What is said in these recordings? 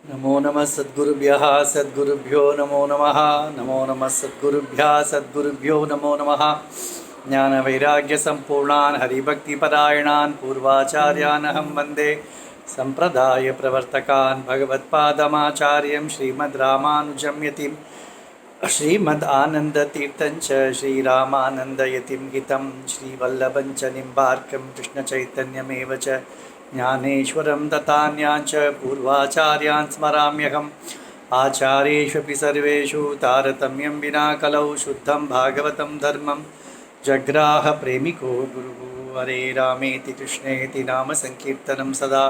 नमो नमः सद्गुरुभ्यः सद्गुरुभ्यो नमो नमः। नमो नमः सद्गुरुभ्यः सद्गुरुभ्यो नमो नमः। ज्ञानवैराग्यसम्पूर्णान् हरिभक्तिपरायणान् पूर्वाचार्यानहं वन्दे सम्प्रदायप्रवर्तकान् भगवत्पादमाचार्यं श्रीमद्रामानुजं यतिं श्रीमदानन्दतीर्थं च श्रीरामानन्दयतिं हितं श्रीवल्लभं च निम्बार्कं कृष्णचैतन्यमेव च ज्ञानेश्वरं दत्तान्याञ्च पूर्वाचार्यान् स्मराम्यहम्। आचार्येष्वपि सर्वेषु तारतम्यं विना कलौ शुद्धं भागवतं धर्मं जग्राह प्रेमिको गुरुः। हरे रामेति कृष्णेति नाम संकीर्तनं सदा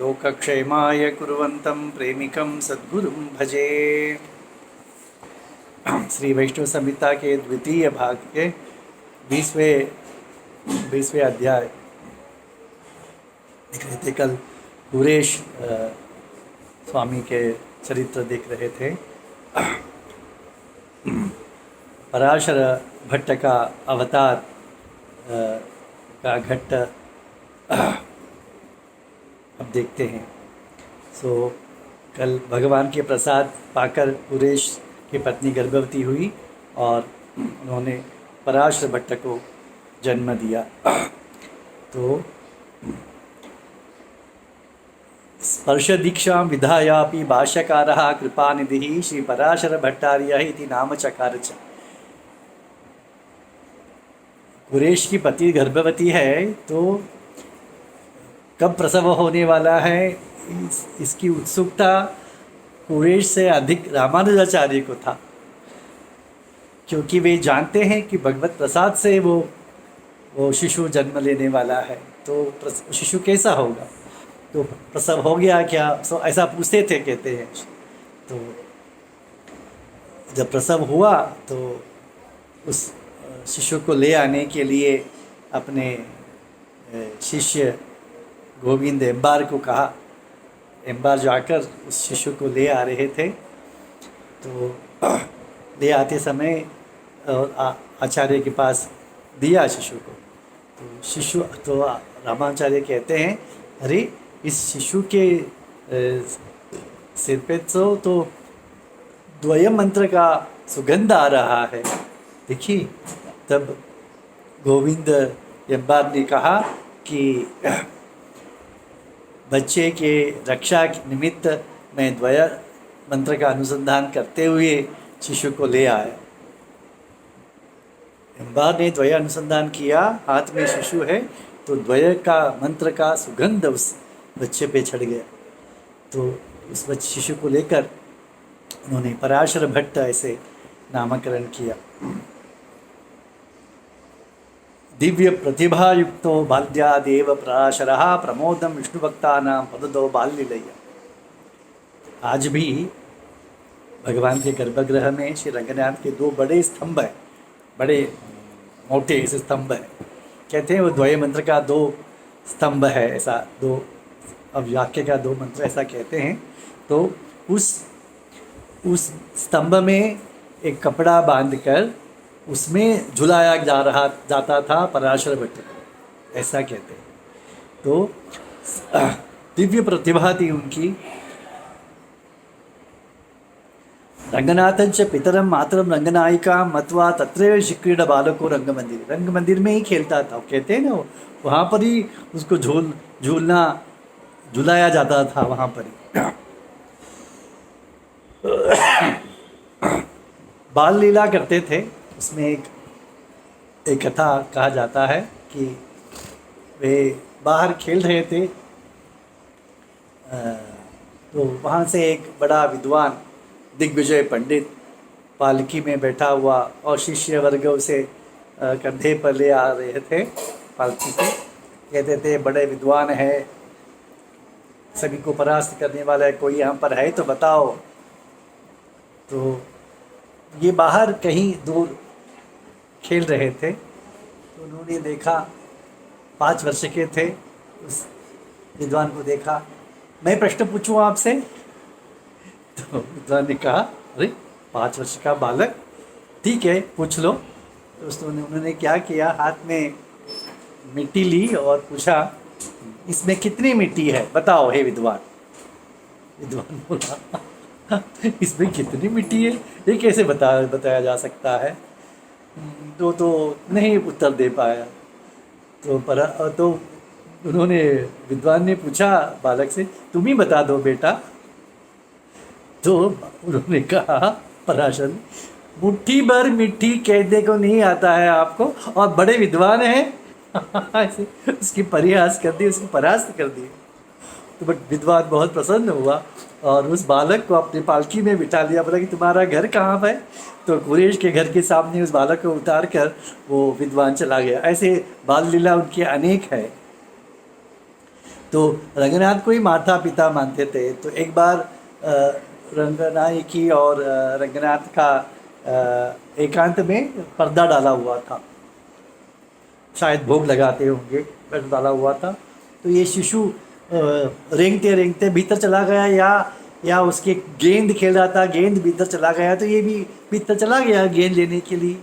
लोकक्षेमाय कुर्वन्तं प्रेमिकं सद्गुरुं भजे। श्री वैष्णव संहिता के द्वितीय भाग के 20वें अध्याय देख रहे थे। कल पूरेश स्वामी के चरित्र देख रहे थे। पराशर भट्ट का अवतार का घट्ट अब देखते हैं। कल भगवान के प्रसाद पाकर पूरेश की पत्नी गर्भवती हुई और उन्होंने पराशर भट्ट को जन्म दिया। तो स्पर्श दीक्षा विधायापि भाष्यकारः कृपानिधिः श्री पराशर भट्टार्यः इति नाम चकार च। कुरेश की पति गर्भवती है तो कब प्रसव होने वाला है इसकी उत्सुकता कुरेश से अधिक रामानुजाचार्य को था, क्योंकि वे जानते हैं कि भगवत प्रसाद से वो शिशु जन्म लेने वाला है। तो शिशु कैसा होगा, तो प्रसव हो गया क्या, सो ऐसा पूछते थे, कहते हैं। तो जब प्रसव हुआ तो उस शिशु को ले आने के लिए अपने शिष्य गोविंद एम्बार को कहा। एम्बार जाकर उस शिशु को ले आ रहे थे। तो ले आते समय आचार्य के पास दिया शिशु को। तो रामाचार्य कहते हैं, अरे इस शिशु के सिर पे तो द्वय मंत्र का सुगंध आ रहा है। देखिए, तब गोविंद एम्बार ने कहा कि बच्चे के रक्षा निमित्त मैं द्वय मंत्र का अनुसंधान करते हुए शिशु को ले आया। एम्बार ने द्वय अनुसंधान किया, हाथ में शिशु है, तो द्वय का मंत्र का सुगंध उस बच्चे पे चढ़ गया। तो उस शिशु को लेकर उन्होंने पराशर भट्ट ऐसे नामकरण किया। दिव्य प्रतिभायुक्तो बाल्यादेव पराशरः प्रमोदं विष्णुभक्तानां पददो बाल्यलीला। आज भी भगवान के गर्भगृह में श्री रंगनाथ के दो बड़े स्तंभ हैं, बड़े मोटे ऐसे स्तंभ हैं। कहते हैं वो द्वय मंत्र का दो स्तंभ है, ऐसा दो वाक्य का दो मंत्र ऐसा कहते हैं। तो उस स्तंभ में एक कपड़ा बांधकर उसमें झुलाया जाता था पराशर भट्ट को, ऐसा कहते हैं। तो दिव्य प्रतिभा थी उनकी। रंगनाथंच पितरम मातरम रंगनायिका मत्वा तत्रैव शिक्रीड बालको रंग मंदिर में ही खेलता था। कहते हैं ना, वहाँ पर ही उसको झुलाया जाता था, वहाँ पर ही। बाल लीला करते थे। उसमें एक कथा कहा जाता है कि वे बाहर खेल रहे थे, तो वहाँ से एक बड़ा विद्वान दिग्विजय पंडित पालकी में बैठा हुआ और शिष्य वर्ग उसे कंधे पर ले आ रहे थे पालकी से। कहते थे, बड़े विद्वान है, सभी को परास्त करने वाला है, कोई यहाँ पर है तो बताओ। तो ये बाहर कहीं दूर खेल रहे थे। तो उन्होंने देखा, 5 वर्ष के थे, उस विद्वान को देखा। मैं प्रश्न पूछूं आपसे? तो विद्वान ने कहा, अरे 5 वर्ष का बालक, ठीक है पूछ लो। तो उन्होंने क्या किया, हाथ में मिट्टी ली और पूछा, इसमें कितनी मिट्टी है बताओ हे विद्वान। विद्वान बोला इसमें कितनी मिट्टी है, ये कैसे बताया जा सकता है। तो नहीं उत्तर दे पाया। तो उन्होंने विद्वान ने पूछा बालक से, तुम ही बता दो बेटा। तो उन्होंने कहा पराशर, मुट्ठी भर मिट्टी कहने को नहीं आता है आपको, और बड़े विद्वान हैं ऐसे उसकी परिहास कर दी, उसकी परास्त कर दी। तो बट विद्वान बहुत प्रसन्न हुआ और उस बालक को अपनी पालकी में बिठा लिया। बोला कि तुम्हारा घर कहाँ है। तो कुरेश के घर के सामने उस बालक को उतार कर वो विद्वान चला गया। ऐसे बाल लीला उनके अनेक है। तो रंगनाथ को ही माता पिता मानते थे। तो एक बार रंगनायकी और रंगनाथ का एकांत में पर्दा डाला हुआ था, शायद भोग लगाते होंगे, पर्दा डाला हुआ था। तो ये शिशु रेंगते रेंगते भीतर चला गया, या उसके गेंद खेल रहा था, गेंद भीतर चला गया, तो ये भी भीतर चला गया गेंद लेने के लिए।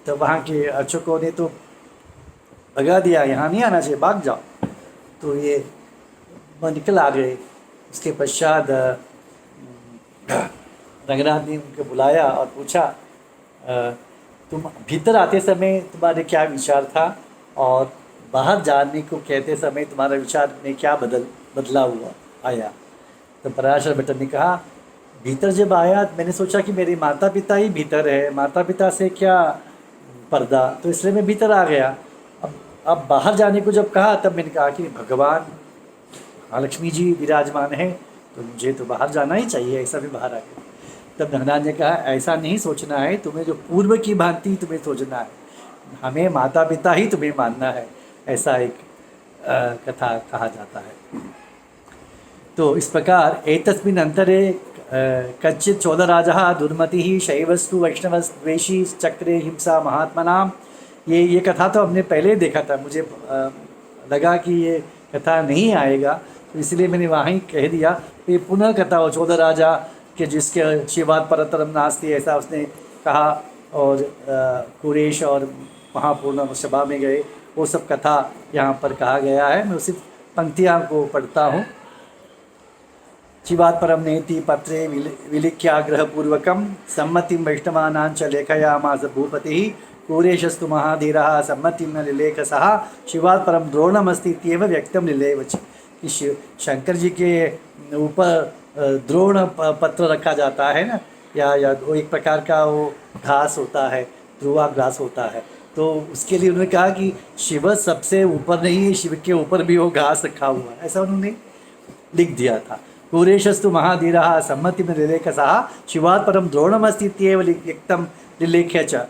तो वहाँ के अर्चकों ने तो भगा दिया, यहाँ नहीं आना चाहिए, भाग जाओ। तो ये निकल आ गए। उसके पश्चात रंगनाथ ने उनको बुलाया और पूछा, तुम भीतर आते समय तुम्हारे क्या विचार था, और बाहर जाने को कहते समय तुम्हारा विचार में क्या बदला हुआ आया। तो पराशर भट्ट ने कहा, भीतर जब आया मैंने सोचा कि मेरे माता पिता ही भीतर है, माता पिता से क्या पर्दा, तो इसलिए मैं भीतर आ गया। अब बाहर जाने को जब कहा तब मैंने कहा कि भगवान महालक्ष्मी जी विराजमान है, तो मुझे तो बाहर जाना ही चाहिए, ऐसा भी बाहर आ गया। तब रंगनाथ ने कहा, ऐसा नहीं सोचना है, तुम्हें जो पूर्व की भांति तुम्हें सोचना है, हमें माता पिता ही तुम्हें मानना है, ऐसा एक कथा कहा जाता है। तो इस प्रकार एतस्मिन् अंतरे कच्चित् चोलराजः दुर्मतिः शैवस्तु वैष्णवद्वेषी चक्रे हिंसा महात्मनाम। ये कथा तो हमने पहले देखा था, मुझे लगा कि ये कथा नहीं आएगा, तो इसलिए मैंने वहाँ ही कह दिया। ये पुनः कथा हो चौदह राजा के, जिसके शिवाद परतरम नास्ति, ऐसा उसने कहा। और कुरेश और महापूर्ण सभा में गए, वो सब कथा यहाँ पर कहा गया है। मैं उसी पंक्तियाँ को पढ़ता हूँ। शिवाद परम नेति पत्रे विलिख्याग्रहपूर्वकं सम्मतिं वैष्णवानांच लेखयामास भूपतिः कुरेशस्तु महाधीरः सम्मतिं न लिलेख सः शिवाद परम द्रोणमस्ति इत्येव व्यक्तम लिलेवच। कि शंकर जी के ऊपर द्रोण पत्र रखा जाता है ना, या वो एक प्रकार का वो घास होता है, ध्रुवा घास होता है। तो उसके लिए उन्होंने कहा कि शिव सबसे ऊपर नहीं है, शिव के ऊपर भी वो घास रखा हुआ है, ऐसा उन्होंने लिख दिया था। कुरेशस्तु महाधीरः सम्मति में लिलेख सः शिवात् परम द्रोणमस्ति इत्येव व्यक्तं लिलेख्य च।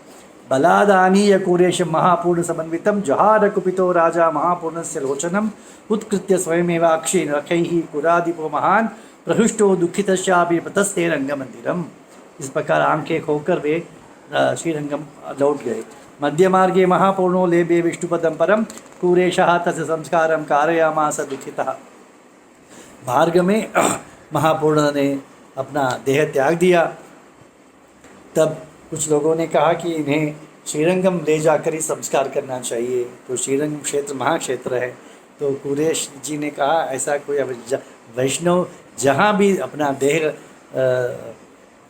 बलादानीय कुरेशं महापूर्ण समन्वितं जहार कुपितो राजा महापूर्णस्य लोचनम् उत्कृत्य स्वयमेव अक्षि रखैः कुरादिपो महान् प्रहृष्टो दुःखितश्चापि प्रतस्ते रंगमंदिरम। इस प्रकार आंखें खोकर वे श्रीरंगम लौट गए। मध्य मार्गे महापूर्णो लेबे विष्णुपदं परम कुरेशः तस्य संस्कारं कारयामास दुःखितः। मार्ग में महापूर्ण ने अपना देह त्याग दिया। तब कुछ लोगों ने कहा कि इन्हें श्रीरंगम ले जाकर ही संस्कार करना चाहिए। तो श्रीरंगम क्षेत्र महाक्षेत्र है। तो कुरेश जी ने कहा, ऐसा कोई वैष्णव जहाँ भी अपना देह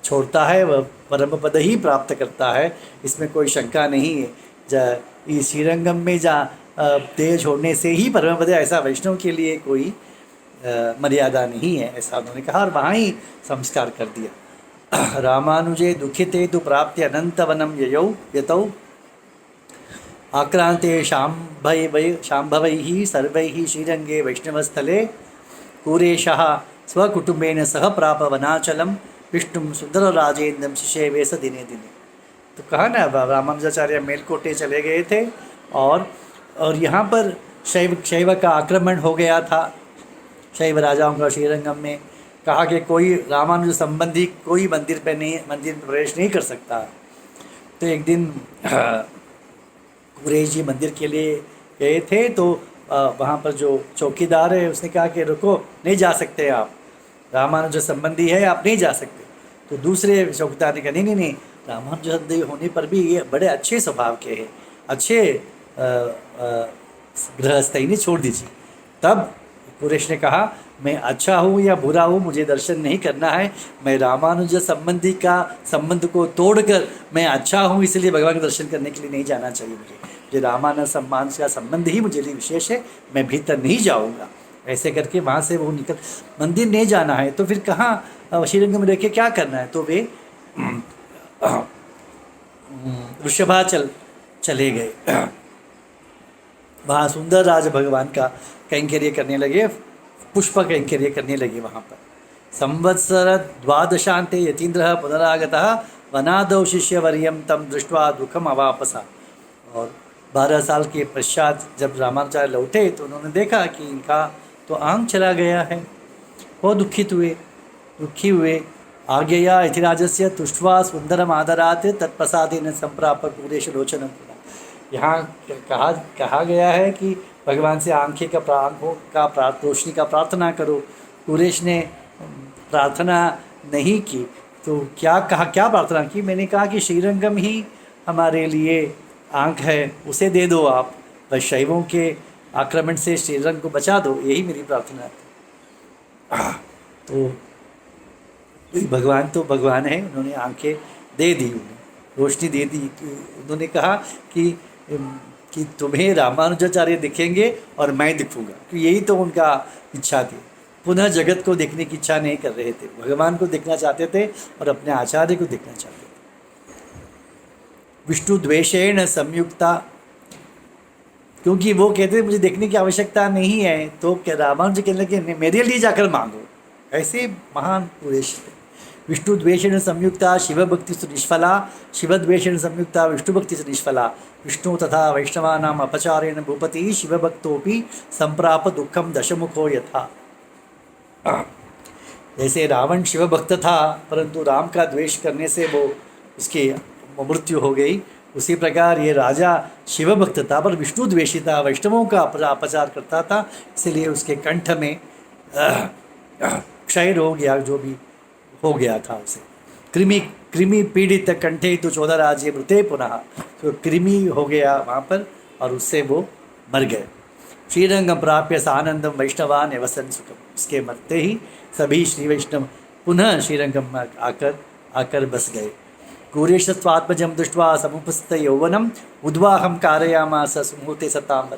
छोड़ता है वह परम पद ही प्राप्त करता है, इसमें कोई शंका नहीं है। इस श्रीरंगम में जहाँ देह छोड़ने से ही परम पद, ऐसा वैष्णव के लिए कोई मर्यादा नहीं है, ऐसा उन्होंने कहा और वहाँ ही संस्कार कर दिया। रामानुजे दुखिते तु प्राप्ति अनंतवनम यतौ आक्रांते शाम्भवैः सर्वैः श्रीरंगे वैष्णवस्थले कुरेशः स्वकुटुम्बेन सह प्राप वनाचलम विष्णुं सुंदरराजेन्द्रं शिशेवे स दिने दिने। तो कहा ना, रामानुजाचार्य मेलकोटे चले गए थे और यहाँ पर शैव का आक्रमण हो गया था, शैव राजाओं का श्रीरंगम में। कहा कि कोई रामानुज संबंधी कोई मंदिर में प्रवेश नहीं कर सकता। तो एक दिन कुरेश जी मंदिर के लिए गए थे, तो वहाँ पर जो चौकीदार है उसने कहा कि रुको, नहीं जा सकते आप, रामानुज संबंधी है, आप नहीं जा सकते। तो दूसरे चौकीदार ने कहा नहीं, रामानुज संबंधी होने पर भी ये बड़े अच्छे स्वभाव के हैं, अच्छे गृहस्थ, इन्हें छोड़ दीजिए। तब कुरेश ने कहा मैं अच्छा हूँ या बुरा हूँ मुझे दर्शन नहीं करना है। मैं रामानुज संबंधी का संबंध को तोड़कर मैं अच्छा हूँ इसलिए भगवान के दर्शन करने के लिए नहीं जाना चाहिए मुझे रामानुज सम्मान का संबंध ही मुझे लिए विशेष है, मैं भीतर नहीं जाऊँगा। ऐसे करके वहाँ से वो निकल, मंदिर नहीं जाना है तो फिर कहाँ श्रीरंग में रह के क्या करना है। तो वे वृषभाचल चले गए। वहाँ सुंदर राज भगवान का कैंकर्य करने लगे, पुष्प कैंकर्य करने लगे वहाँ पर। संवत्सर द्वादशांते यतीन्द्र पुनरागतः वनादौ शिष्यवर्यम तम दृष्ट्वा दुखम अवापसा। और 12 साल के पश्चात जब रामानुजाचार्य लौटे तो उन्होंने देखा कि इनका तो आंख चला गया है। बहुत दुखी हुए। आज्ञया यतिराजस्य तुष्ट्वा सुंदरम आदरात् तत्प्रसादेन संप्राप कुरेश लोचनम। यहाँ कहा गया है कि भगवान से आंखें का रोशनी का प्रार्थना करो। कुरेश ने प्रार्थना नहीं की तो क्या प्रार्थना की? मैंने कहा कि श्रीरंगम ही हमारे लिए आंख है, उसे दे दो आप, बस शैवों के आक्रमण से श्रीरंग को बचा दो, यही मेरी प्रार्थना है। तो भगवान तो भगवान है, उन्होंने आंखें दे दी, उन्हें रोशनी दे दी। उन्होंने कहा कि तुम्हें रामानुजाचार्य दिखेंगे और मैं दिखूंगा, कि यही तो उनका इच्छा थी। पुनः जगत को देखने की इच्छा नहीं कर रहे थे, भगवान को देखना चाहते थे और अपने आचार्य को देखना चाहते थे। विष्णु द्वेषेण संयुक्ता, क्योंकि वो कहते मुझे देखने की आवश्यकता नहीं है, तो क्या रामानुज कहने लगे मेरे लिए जाकर मांगो। ऐसे महान पुरुष थे। विष्णु द्वेषेण संयुक्ता शिवभक्ति से निष्फला, शिवद्वेषेण संयुक्ता विष्णुभक्ति से निष्फला। विष्णु तथा वैष्णवानाम अपचारेण भूपति शिवभक्तोपि संप्राप दुखम दशमुखो यथा। जैसे रावण शिवभक्त था परंतु राम का द्वेष करने से वो उसकी मृत्यु हो गई, उसी प्रकार ये राजा शिवभक्त था पर विष्णु द्वेषी था, वैष्णवों का अपचार करता था, इसलिए उसके कंठ में क्षय हो गया, जो भी हो गया था उसे। कृमि पीड़ित कंठे तो 14 राज्य मृते पुनः, तो कृमि हो गया वहाँ पर और उससे वो मर गए। श्रीरंगम प्राप्य सानंदम वैष्णवान निवसन सुखम, उसके मरते ही सभी श्री वैष्णव पुनः श्रीरंगम आकर बस गए। कुरेशत्वात्मजम दृष्ट्वा समुपस्थित यौवनम उद्वाहम कारयामास सुमुहूर्ते सतांबर।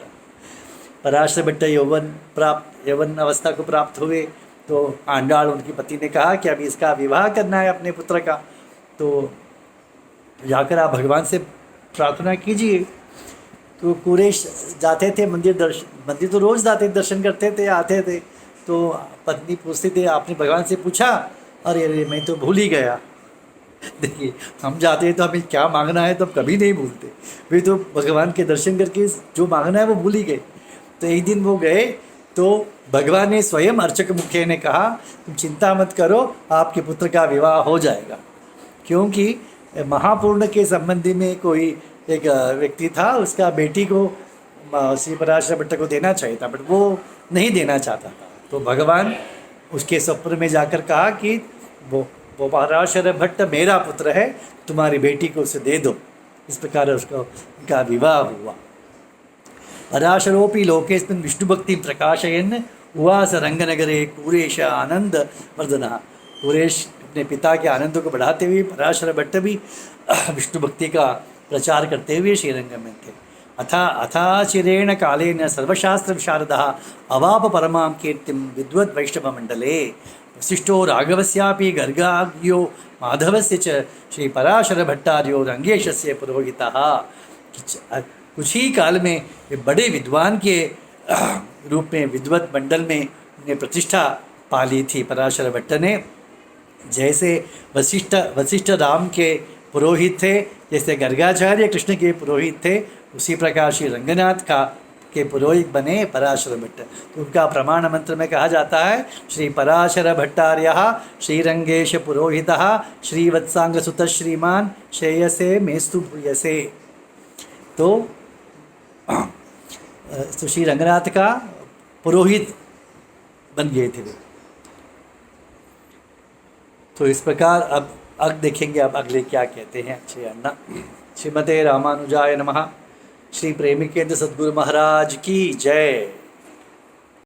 पराशर भट्ट यौवन अवस्था को प्राप्त हुए तो आंडाल उनकी पति ने कहा कि अभी इसका विवाह करना है अपने पुत्र का, तो जाकर आप भगवान से प्रार्थना कीजिए। तो कुरेश जाते थे मंदिर तो रोज़ जाते, दर्शन करते थे, आते थे। तो पत्नी पूछती थी आपने भगवान से पूछा? अरे मैं तो भूल ही गया। देखिए हम जाते हैं तो हमें क्या मांगना है तो हम कभी नहीं भूलते, वे तो भगवान के दर्शन करके जो मांगना है वो भूल ही गए। तो एक दिन वो गए तो भगवान ने स्वयं अर्चक मुखे ने कहा तुम चिंता मत करो, आपके पुत्र का विवाह हो जाएगा। क्योंकि महापूर्ण के संबंधी में कोई एक व्यक्ति था, उसका बेटी को श्री पराशर भट्ट को देना चाहिए था बट वो नहीं देना चाहता था। तो भगवान उसके स्वप्न में जाकर कहा कि वो पराशर भट्ट मेरा पुत्र है, तुम्हारी बेटी को उसे दे दो। इस प्रकार उनका विवाह हुआ। पराशरोपि लोकेस्मिन् विष्णुभक्ति प्रकाशयन् उवास रंगनगरे कुरेश आनंद वर्धना। कुरेश अपने पिता के आनंद को बढ़ाते हुए पराशर भट्ट भी विष्णु भक्ति का प्रचार करते हुए श्रीरंग में थे। अथाचिरेण कालेन सर्वशास्त्र विशारदः अवाप परमां कीर्तिं विद्वद् वैष्णव मंडले। वसिष्ठो राघवस्यापि गर्गाज्ञो माधवस्य च श्री पराशर भट्टार्यो रंगेशस्य पुरोहितः। कुछ ही काल में वे बड़े विद्वान के रूप में विद्वत मंडल में उन्हें प्रतिष्ठा पा ली थी पराशर भट्ट ने। जैसे वशिष्ठ राम के पुरोहित थे, जैसे गर्गाचार्य कृष्ण के पुरोहित थे, उसी प्रकार श्री रंगनाथ के पुरोहित बने पराशर भट्ट। तो उनका प्रमाण मंत्र में कहा जाता है श्री पराशर भट्टार्य श्रीरंगेश पुरोहितः श्रीवत्सांग सुत श्रीमान श्रेयसे मेस्तु भूयसे। तो श्री रंगनाथ का पुरोहित बन गए थे वे। तो इस प्रकार अब देखेंगे अब अगले क्या कहते हैं श्री अन्ना। श्रीमते रामानुजाय नमः। श्री प्रेमिकेंद्र सद्गुरु महाराज की जय।